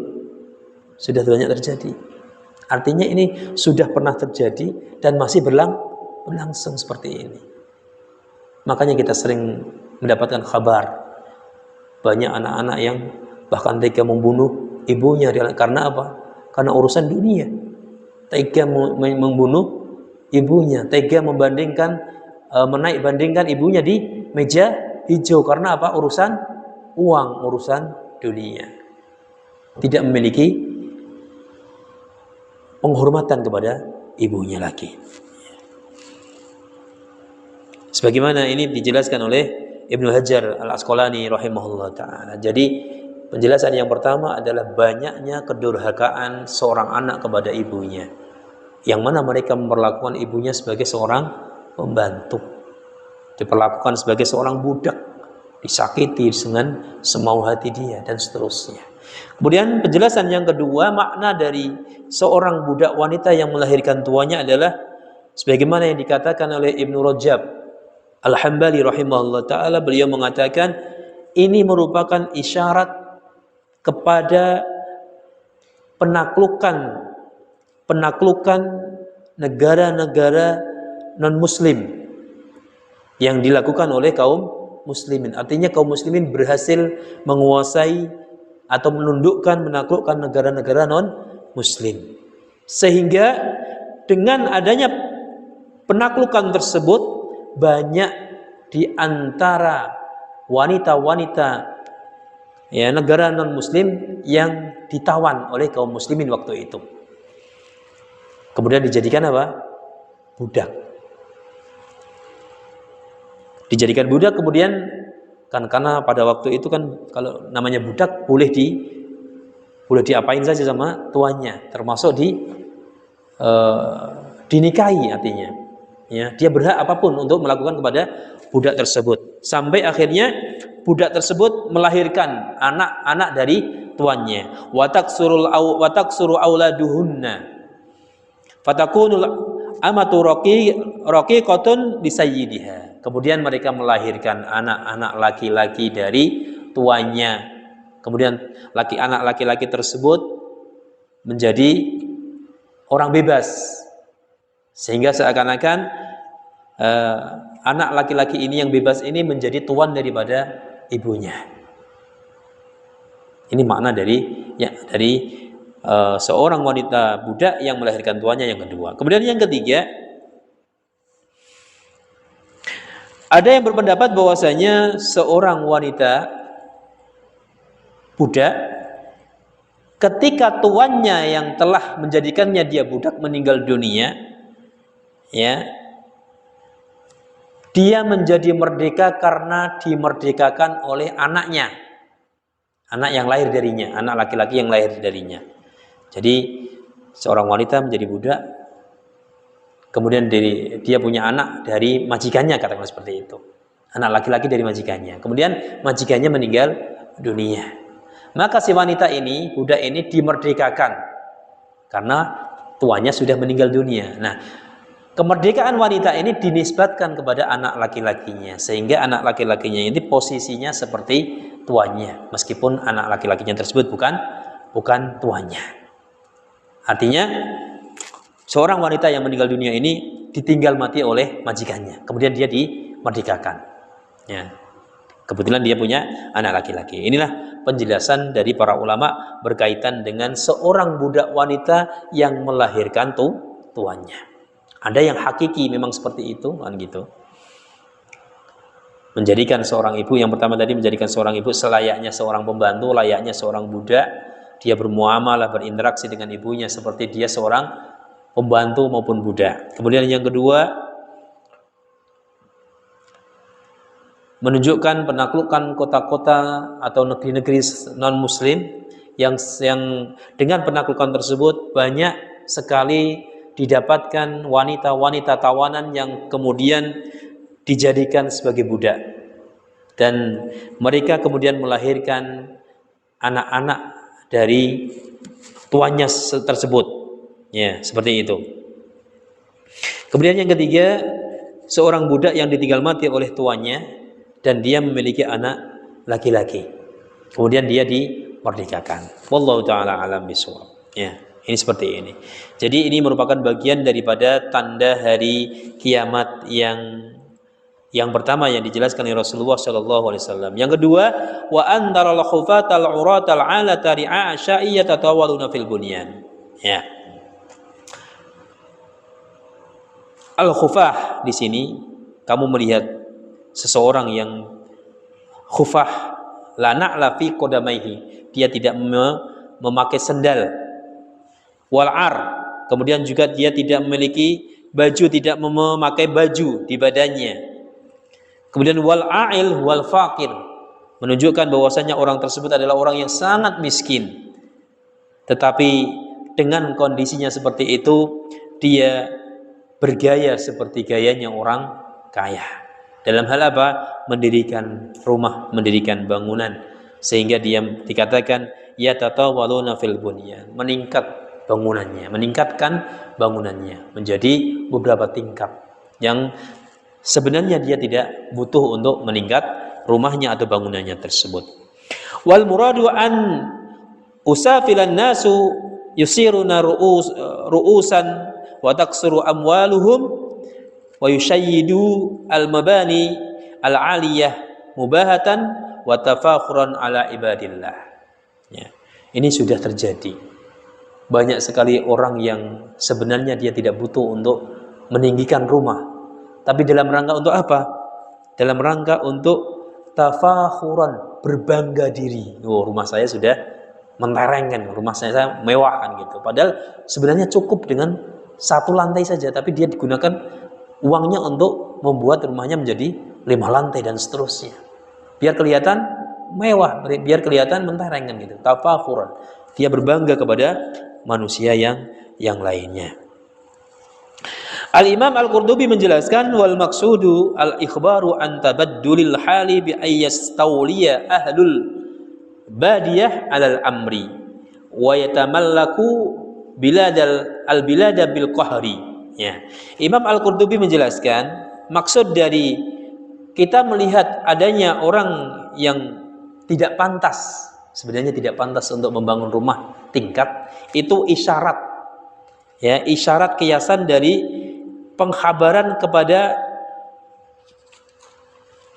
Sudah banyak terjadi. Artinya ini sudah pernah terjadi dan masih berlangsung seperti ini. Makanya kita sering mendapatkan kabar banyak anak-anak yang bahkan tega membunuh ibunya. Karena apa? Karena urusan dunia. Tega membunuh ibunya, tega menaik-bandingkan ibunya di meja hijau. Karena apa? Urusan uang, urusan dunia. Tidak memiliki penghormatan kepada ibunya lagi. Sebagaimana ini dijelaskan oleh Ibnu Hajar Al-Asqalani rahimahullah ta'ala. Jadi penjelasan yang pertama adalah banyaknya kedurhakaan seorang anak kepada ibunya, yang mana mereka memperlakukan ibunya sebagai seorang pembantu, diperlakukan sebagai seorang budak, disakiti dengan semau hati dia, dan seterusnya. Kemudian penjelasan yang kedua, makna dari seorang budak wanita yang melahirkan tuanya adalah sebagaimana yang dikatakan oleh Ibnu Rajab Al-Hambali rahimahullah ta'ala. Beliau mengatakan ini merupakan isyarat kepada penaklukan negara-negara non-muslim yang dilakukan oleh kaum muslimin. Artinya kaum muslimin berhasil menguasai atau menundukkan, menaklukkan negara-negara non-muslim. Sehingga dengan adanya penaklukan tersebut, banyak di antara wanita-wanita negara non-muslim yang ditawan oleh kaum muslimin waktu itu. Kemudian dijadikan apa? Budak. Dijadikan budak, kemudian karena pada waktu itu kan kalau namanya budak boleh diapain saja sama tuannya, termasuk dinikahi artinya. Ya, dia berhak apapun untuk melakukan kepada budak tersebut. Sampai akhirnya budak tersebut melahirkan anak-anak dari tuannya. Wataksuru auladuhunna. Fatakunul amatu raqiqatun lisayyidiha. Kemudian mereka melahirkan anak-anak laki-laki dari tuannya. Kemudian anak laki-laki tersebut menjadi orang bebas. Sehingga seakan-akan anak laki-laki ini yang bebas ini menjadi tuan daripada ibunya. Ini makna dari seorang wanita budak yang melahirkan tuannya yang kedua. Kemudian yang ketiga, ada yang berpendapat bahwasanya seorang wanita budak ketika tuannya yang telah menjadikannya dia budak meninggal dunia, dia menjadi merdeka karena dimerdekakan oleh anaknya, anak yang lahir darinya, anak laki-laki yang lahir darinya. Jadi seorang wanita menjadi budak, kemudian dia punya anak dari majikannya, katakanlah seperti itu, anak laki-laki dari majikannya. Kemudian majikannya meninggal dunia, maka si wanita ini, budak ini dimerdekakan karena tuannya sudah meninggal dunia. Nah, kemerdekaan wanita ini dinisbatkan kepada anak laki-lakinya, sehingga anak laki-lakinya ini posisinya seperti tuannya, meskipun anak laki-lakinya tersebut bukan tuannya. Artinya seorang wanita yang meninggal dunia ini ditinggal mati oleh majikannya, kemudian dia dimerdekakan. Ya. Kebetulan dia punya anak laki-laki. Inilah penjelasan dari para ulama berkaitan dengan seorang budak wanita yang melahirkan tuannya. Ada yang hakiki memang seperti itu, kan gitu. Menjadikan seorang ibu, yang pertama tadi menjadikan seorang ibu selayaknya seorang pembantu, layaknya seorang budak. Dia bermuamalah, berinteraksi dengan ibunya seperti dia seorang pembantu maupun budak. Kemudian yang kedua, menunjukkan penaklukan kota-kota atau negeri-negeri non-muslim yang dengan penaklukan tersebut banyak sekali didapatkan wanita-wanita tawanan yang kemudian dijadikan sebagai budak, dan mereka kemudian melahirkan anak-anak dari tuannya tersebut, ya, seperti itu. Kemudian yang ketiga, seorang budak yang ditinggal mati oleh tuannya dan dia memiliki anak laki-laki, kemudian dia dimerdekakan. Wallahu taala alam bisawab. Ya, ini seperti ini. Jadi ini merupakan bagian daripada tanda hari kiamat yang pertama yang dijelaskan oleh Rasulullah sallallahu alaihi wasallam. Yang kedua, wa antaral khufatal uratal alata ri'a sya'iyya tatawaluna fil bunyan. Ya. Al-khufah di sini kamu melihat seseorang yang khufah, la na'la fi qadamaihi, dia tidak memakai sendal, wal'ar, kemudian juga dia tidak memiliki baju, tidak memakai baju di badannya. Kemudian wal'ail wal faqir, menunjukkan bahwasanya orang tersebut adalah orang yang sangat miskin, tetapi dengan kondisinya seperti itu dia bergaya seperti gayanya orang kaya. Dalam hal apa? Mendirikan rumah, mendirikan bangunan, sehingga dia dikatakan ya tatawaluna fil bunyan, meningkat bangunannya, meningkatkan bangunannya menjadi beberapa tingkat yang sebenarnya dia tidak butuh untuk meningkat rumahnya atau bangunannya tersebut. Wal muradu an usafilan nasu yusiruna ru'usan wa taksuru amwaluhum wa yushayyidu al-mabani al-aliyah mubahatan wa tafakhuran ala ibadillah. Ya. Ini sudah terjadi. Banyak sekali orang yang sebenarnya dia tidak butuh untuk meninggikan rumah, tapi dalam rangka untuk apa? Dalam rangka untuk tafakhuran, berbangga diri. Oh, rumah saya sudah menterengkan, rumah saya mewah kan gitu. Padahal sebenarnya cukup dengan satu lantai saja, tapi dia digunakan uangnya untuk membuat rumahnya menjadi 5 lantai dan seterusnya, biar kelihatan mewah, biar kelihatan menterengkan gitu. Tafakhuran, dia berbangga kepada manusia yang lainnya. Al-Imam Al-Qurtubi menjelaskan wal maqsudu al-ikhbaru an tabaddulil hali bi ayyastawliya ahlul badiyah alal amri wa yatamallaku bilada bil qahri. Ya. Imam Al-Qurtubi menjelaskan maksud dari kita melihat adanya orang yang tidak pantas, sebenarnya tidak pantas untuk membangun rumah tingkat, itu isyarat, ya, isyarat kiasan dari pengkhabaran kepada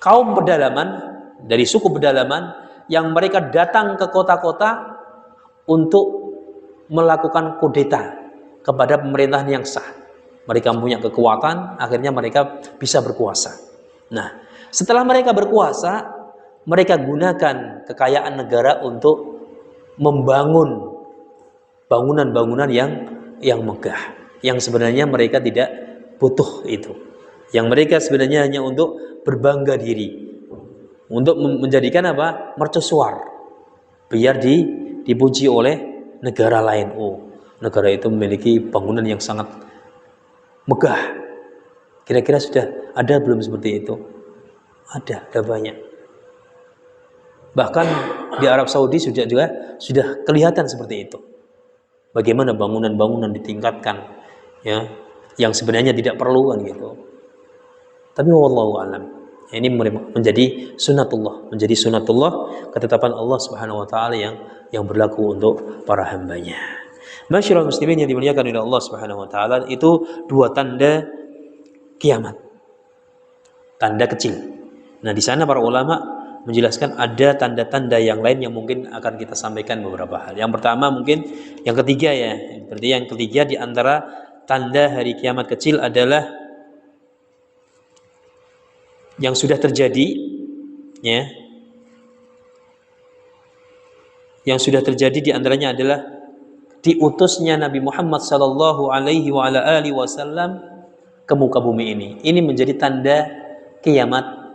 kaum pedalaman dari suku pedalaman yang mereka datang ke kota-kota untuk melakukan kudeta kepada pemerintahan yang sah. Mereka punya kekuatan, akhirnya mereka bisa berkuasa. Nah, setelah mereka berkuasa, mereka gunakan kekayaan negara untuk membangun bangunan-bangunan yang megah, yang sebenarnya mereka tidak butuh itu. Yang mereka sebenarnya hanya untuk berbangga diri, untuk menjadikan apa? Mercusuar, biar dipuji oleh negara lain. Oh, negara itu memiliki bangunan yang sangat megah. Kira-kira sudah ada belum seperti itu? Ada banyak. Bahkan di Arab Saudi sudah kelihatan seperti itu. Bagaimana bangunan-bangunan ditingkatkan, ya, yang sebenarnya tidak perlu kan gitu. Tapi wallahu alam. Ini menjadi sunatullah, ketetapan Allah Subhanahu wa taala yang berlaku untuk para hambanya. Masyaallah muslimin yang dimuliakan oleh Allah Subhanahu wa taala, itu 2 tanda kiamat. Tanda kecil. Nah, di sana para ulama menjelaskan ada tanda-tanda yang lain yang mungkin akan kita sampaikan beberapa hal. Yang pertama mungkin yang ketiga ya. Berarti yang ketiga di antara tanda hari kiamat kecil adalah yang sudah terjadi ya. Yang sudah terjadi di antaranya adalah diutusnya Nabi Muhammad sallallahu alaihi wasallam ke muka bumi ini. Ini menjadi tanda kiamat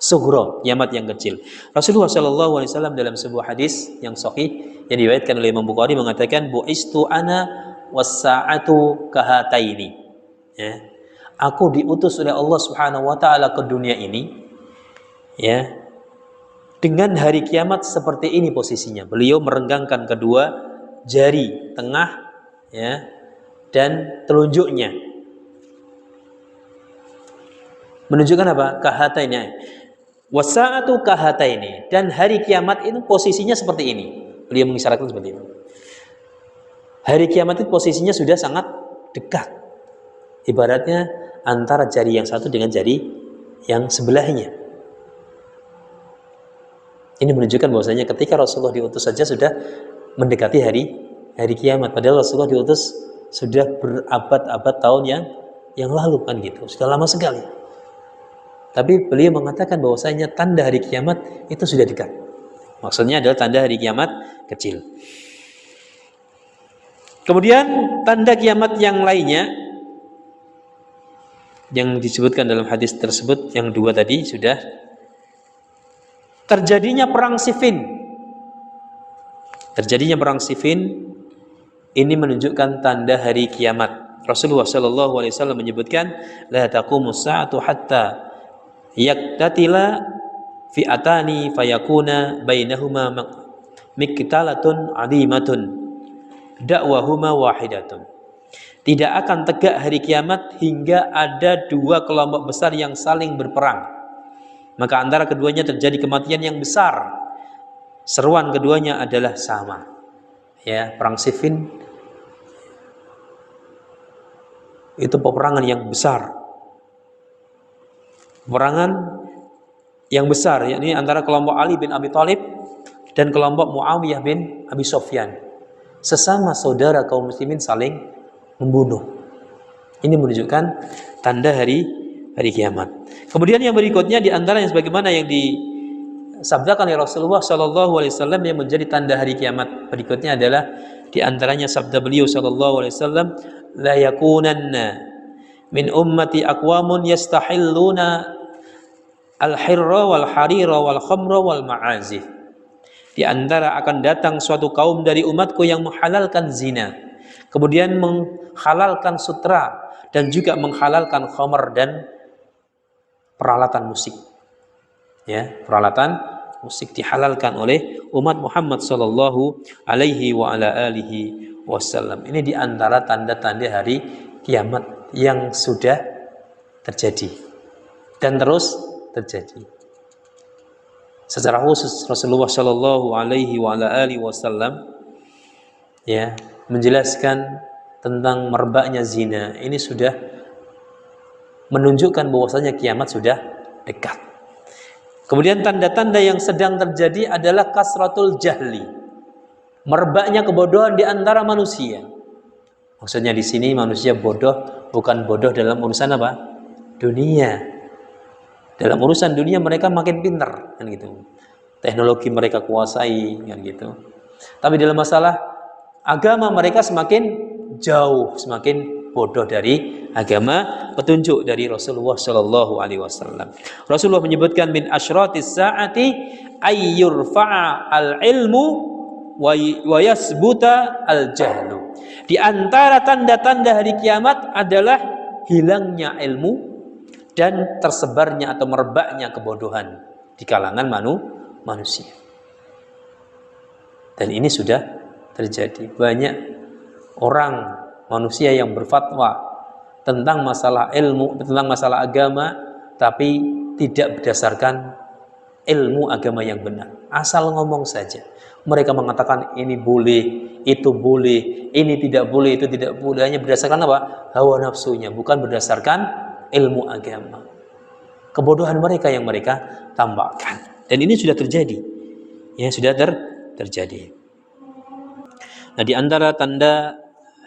sughra, kiamat yang kecil. Rasulullah sallallahu alaihi wasallam dalam sebuah hadis yang sahih yang diriwayatkan oleh Imam Bukhari mengatakan bu'istu ana was-sa'atu kahataini. Ya. Aku diutus oleh Allah Subhanahu wa taala ke dunia ini ya. Dengan hari kiamat seperti ini posisinya. Beliau merenggangkan kedua jari tengah ya dan telunjuknya. Menunjukkan apa? Kahataini. Wasa'atu kahataini, dan hari kiamat itu posisinya seperti ini. Beliau mengisyaratkan seperti itu. Hari kiamat itu posisinya sudah sangat dekat. Ibaratnya antara jari yang satu dengan jari yang sebelahnya. Ini menunjukkan bahwasanya ketika Rasulullah diutus saja sudah mendekati hari kiamat. Padahal Rasulullah diutus sudah berabad-abad tahun yang lalu kan gitu. Sudah lama sekali. Tapi beliau mengatakan bahwasanya tanda hari kiamat itu sudah dekat. Maksudnya adalah tanda hari kiamat kecil. Kemudian tanda kiamat yang lainnya yang disebutkan dalam hadis tersebut yang dua tadi sudah terjadinya perang Siffin. Terjadinya perang Siffin ini menunjukkan tanda hari kiamat. Rasulullah sallallahu alaihi wasallam menyebutkan la taqumus sa'atu hatta yaktatila fi'atani fayakuna bainahuma miqtalatun 'azimatun da'wahuma wahidatun. Tidak akan tegak hari kiamat hingga ada dua kelompok besar yang saling berperang. Maka antara keduanya terjadi kematian yang besar. Seruan keduanya adalah sama. Ya, perang Siffin itu peperangan yang besar. Peperangan yang besar, yakni antara kelompok Ali bin Abi Thalib dan kelompok Muawiyah bin Abi Sufyan. Sesama saudara kaum muslimin saling membunuh. Ini menunjukkan tanda hari kiamat. Kemudian yang berikutnya di antara yang sebagaimana yang disabdakan oleh Rasulullah sallallahu alaihi wasallam yang menjadi tanda hari kiamat berikutnya adalah di antaranya sabda beliau sallallahu alaihi wasallam, la yakunanna min ummati aqwamun yastahilluna al-hirra wal harira wal khamra wal ma'azif. Di antara akan datang suatu kaum dari umatku yang menghalalkan zina, kemudian menghalalkan sutra dan juga menghalalkan khamr dan peralatan musik. Ya, peralatan musik dihalalkan oleh umat Muhammad sallallahu alaihi wa ala alihi wasallam. Ini di antara tanda-tanda hari kiamat yang sudah terjadi dan terus terjadi. Secara khusus Rasulullah Shallallahu Alaihi Wasallam ya menjelaskan tentang merebaknya zina. Ini sudah menunjukkan bahwasanya kiamat sudah dekat. Kemudian tanda-tanda yang sedang terjadi adalah kasratul jahli, merebaknya kebodohan di antara manusia. Maksudnya di sini manusia bodoh bukan bodoh dalam urusan apa? Dunia. Dalam urusan dunia mereka makin pintar kan gitu. Teknologi mereka kuasai kan gitu. Tapi dalam masalah agama mereka semakin jauh, semakin bodoh dari agama petunjuk dari Rasulullah Shallallahu alaihi wasallam. Rasulullah menyebutkan min asyratis saati ayyurfa'a al-ilmu wa yasbuta al-jahlu. Di antara tanda-tanda hari kiamat adalah hilangnya ilmu dan tersebarnya atau merebaknya kebodohan di kalangan manusia. Dan ini sudah terjadi. Banyak orang manusia yang berfatwa tentang masalah ilmu, tentang masalah agama, tapi tidak berdasarkan ilmu agama yang benar. Asal ngomong saja. Mereka mengatakan ini boleh, itu boleh, ini tidak boleh, itu tidak boleh. Hanya berdasarkan apa? Hawa nafsunya, bukan berdasarkan ilmu agama. kebodohan mereka yang mereka tambahkan. Dan ini sudah terjadi. Ya, sudah terjadi. Nah, di antara tanda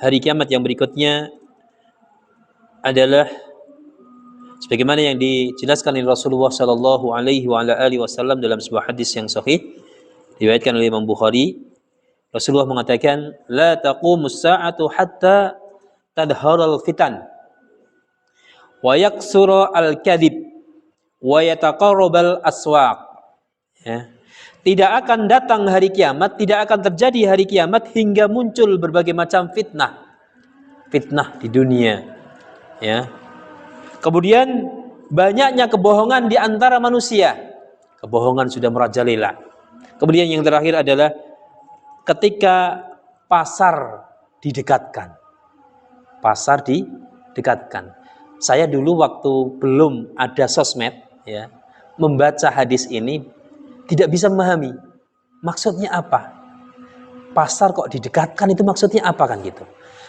hari kiamat yang berikutnya adalah sebagaimana yang dijelaskan oleh Rasulullah sallallahu alaihi wasallam dalam sebuah hadis yang sahih diriwayatkan oleh Imam Bukhari. Rasulullah mengatakan, "La taqumus sa'atu hatta tadharal fitan wa yaksura al-kadhib wa yataqarrabal aswaq." Ya. Tidak akan datang hari kiamat, tidak akan terjadi hari kiamat hingga muncul berbagai macam fitnah di dunia. Ya. Kemudian banyaknya kebohongan di antara manusia. Kebohongan sudah merajalela. Kemudian yang terakhir adalah ketika pasar didekatkan. Pasar didekatkan. Saya dulu waktu belum ada sosmed, ya, membaca hadis ini tidak bisa memahami maksudnya apa. Pasar kok didekatkan itu maksudnya apa kan gitu.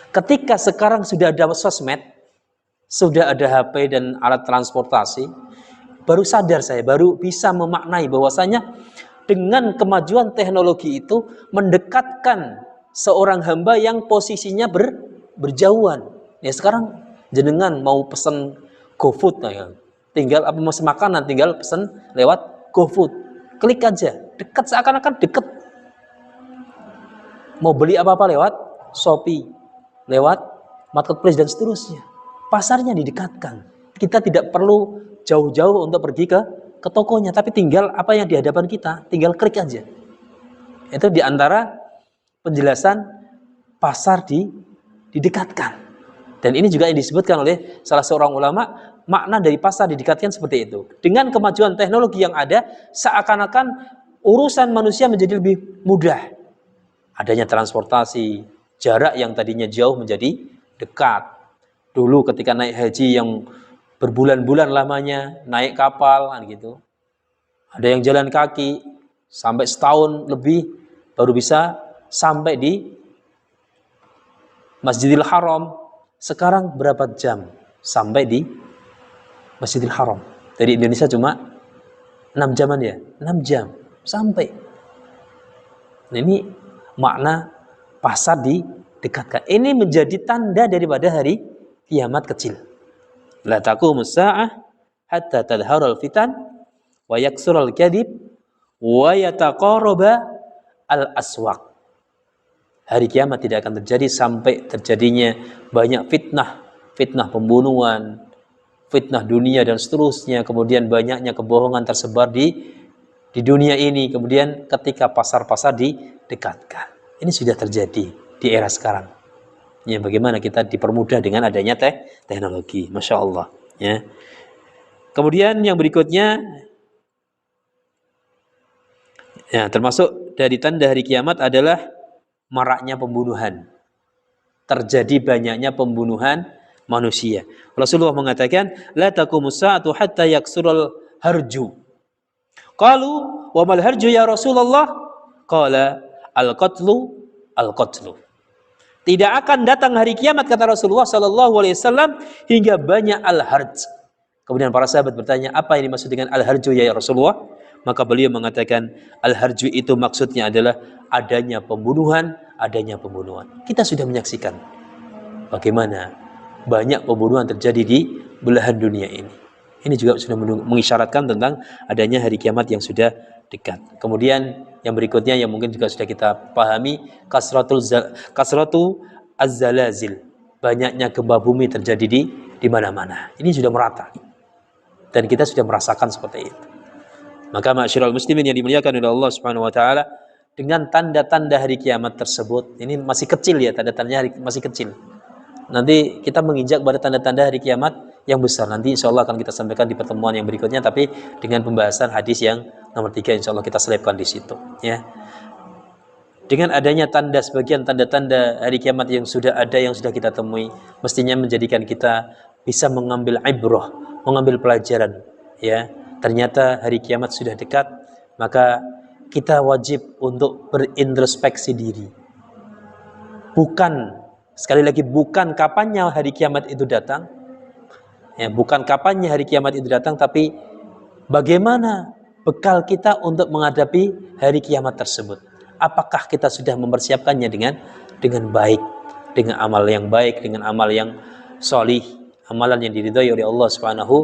Ketika sekarang sudah ada sosmed, sudah ada HP dan alat transportasi, baru sadar saya, baru bisa memaknai bahwasanya dengan kemajuan teknologi itu mendekatkan seorang hamba yang posisinya berjauhan. Ya sekarang jenengan mau pesen GoFood, ya, tinggal apa mau makanan tinggal pesen lewat GoFood. Klik aja, dekat, seakan-akan dekat. Mau beli apa-apa lewat Shopee, lewat marketplace dan seterusnya. Pasarnya didekatkan. Kita tidak perlu jauh-jauh untuk pergi ke tokonya, tapi tinggal apa yang di hadapan kita, tinggal klik aja. Itu diantara penjelasan pasar didekatkan. Dan ini juga yang disebutkan oleh salah seorang ulama, makna dari pasar didekatkan seperti itu. Dengan kemajuan teknologi yang ada, seakan-akan urusan manusia menjadi lebih mudah. Adanya transportasi, jarak yang tadinya jauh menjadi dekat. Dulu ketika naik haji yang berbulan-bulan lamanya, naik kapal kan gitu. Ada yang jalan kaki sampai setahun lebih baru bisa sampai di Masjidil Haram. Sekarang berapa jam sampai di Masjidil Haram? Dari Indonesia cuma 6 jaman ya, 6 jam sampai. Nah, ini makna pasar didekatkan. Ini menjadi tanda daripada hari kiamat kecil. La taqumus sa'ah hatta tadharal fitan wa yaksural kadhib wa yataqarraba al-aswaq. Hari kiamat tidak akan terjadi sampai terjadinya banyak fitnah pembunuhan, fitnah dunia dan seterusnya. Kemudian banyaknya kebohongan tersebar di dunia ini. Kemudian ketika pasar-pasar didekatkan. Ini sudah terjadi di era sekarang. Ya, bagaimana kita dipermudah dengan adanya teknologi, Masya Allah. Ya. Kemudian yang berikutnya, ya, termasuk dari tanda hari kiamat adalah maraknya pembunuhan. Terjadi banyaknya pembunuhan manusia. Rasulullah mengatakan, la taqumus sa'atu hatta yaksural harju. Qalu wa mal harju ya Rasulullah? Qala al-qatlu al-qatlu. Tidak akan datang hari kiamat, kata Rasulullah sallallahu alaihi wasallam, hingga banyak al-harj. Kemudian para sahabat bertanya, apa yang dimaksud dengan al-harju ya Rasulullah? Maka beliau mengatakan, al-harju itu maksudnya adalah adanya pembunuhan. Kita sudah menyaksikan bagaimana banyak pembunuhan terjadi di belahan dunia ini. Ini juga sudah mengisyaratkan tentang adanya hari kiamat yang sudah dekat. Kemudian yang berikutnya yang mungkin juga sudah kita pahami, kasratu az-zalazil. Banyaknya gempa bumi terjadi di mana-mana. Ini sudah merata. Dan kita sudah merasakan seperti itu. Maka ma'asyiral muslimin yang dimuliakan oleh Allah Subhanahu wa taala, dengan tanda-tanda hari kiamat tersebut, ini masih kecil ya, tanda-tandanya masih kecil. Nanti kita menginjak pada tanda-tanda hari kiamat yang besar. Nanti insya Allah akan kita sampaikan di pertemuan yang berikutnya, tapi dengan pembahasan hadis yang nomor 3 insya Allah kita selipkan di situ. Ya. Dengan adanya tanda, sebagian tanda-tanda hari kiamat yang sudah ada, yang sudah kita temui, mestinya menjadikan kita bisa mengambil ibrah, mengambil pelajaran. Ya, ternyata hari kiamat sudah dekat, maka kita wajib untuk berintrospeksi diri. Bukan, sekali lagi, bukan kapannya hari kiamat itu datang, Ya, bukan kapannya hari kiamat itu datang, tapi bagaimana bekal kita untuk menghadapi hari kiamat tersebut. Apakah kita sudah mempersiapkannya dengan baik, dengan amal yang baik, dengan amal yang solih, amalan yang diridhai oleh Allah Subhanahu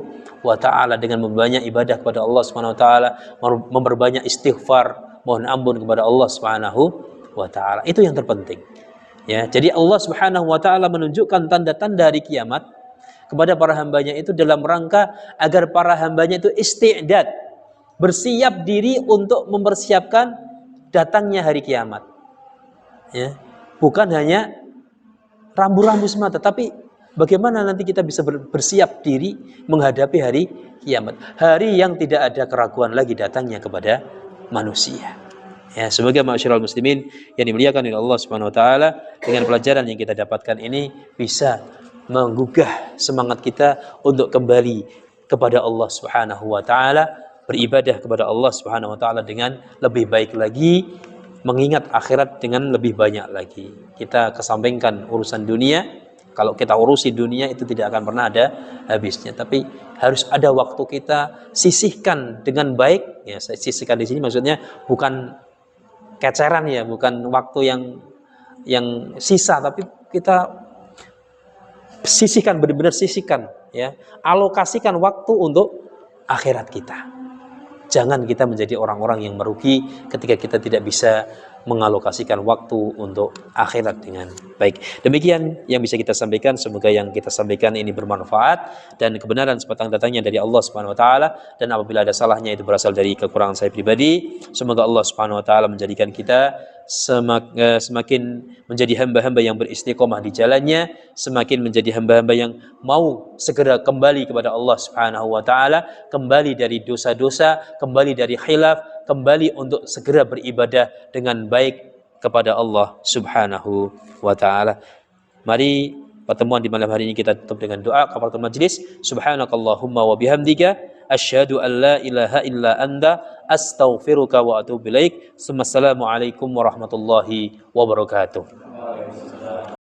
wa taala, dengan memperbanyak ibadah kepada Allah Subhanahu wa taala, memperbanyak istighfar, mohon ampun kepada Allah Subhanahu wa taala. Itu yang terpenting. Ya, jadi Allah Subhanahu wa taala menunjukkan tanda-tanda hari kiamat kepada para hambanya itu dalam rangka agar para hambanya itu isti'dad, bersiap diri untuk mempersiapkan datangnya hari kiamat. Ya, bukan hanya rambu-rambu semata, tapi bagaimana nanti kita bisa bersiap diri menghadapi hari kiamat, hari yang tidak ada keraguan lagi datangnya kepada manusia. Ya, semoga ma'asyiral muslimin yang dimuliakan oleh Allah Subhanahu wa taala, dengan pelajaran yang kita dapatkan ini bisa menggugah semangat kita untuk kembali kepada Allah Subhanahu wa taala, beribadah kepada Allah Subhanahu wa taala dengan lebih baik lagi, mengingat akhirat dengan lebih banyak lagi. Kita kesampingkan urusan dunia. Kalau kita urusi dunia itu tidak akan pernah ada habisnya, tapi harus ada waktu kita sisihkan dengan baik. Ya, saya sisihkan di sini maksudnya bukan keceran ya, bukan waktu yang sisa, tapi kita sisihkan, benar-benar sisihkan ya, alokasikan waktu untuk akhirat kita. Jangan kita menjadi orang-orang yang merugi ketika kita tidak bisa mengalokasikan waktu untuk akhirat dengan baik. Demikian yang bisa kita sampaikan. Semoga yang kita sampaikan ini bermanfaat dan kebenaran sebatang-datangnya dari Allah Subhanahu wa taala, dan apabila ada salahnya itu berasal dari kekurangan saya pribadi. Semoga Allah Subhanahu wa taala menjadikan kita semakin menjadi hamba-hamba yang beristiqomah di jalannya, semakin menjadi hamba-hamba yang mau segera kembali kepada Allah Subhanahu wa taala, kembali dari dosa-dosa, kembali dari khilaf, kembali untuk segera beribadah dengan baik kepada Allah Subhanahu wa taala. Mari pertemuan di malam hari ini kita tutup dengan doa kafaratul majlis. Subhanakallahumma wa bihamdika asyhadu an la ilaha illa anta astaghfiruka wa atubu ilaik. Assalamualaikum warahmatullahi wabarakatuh.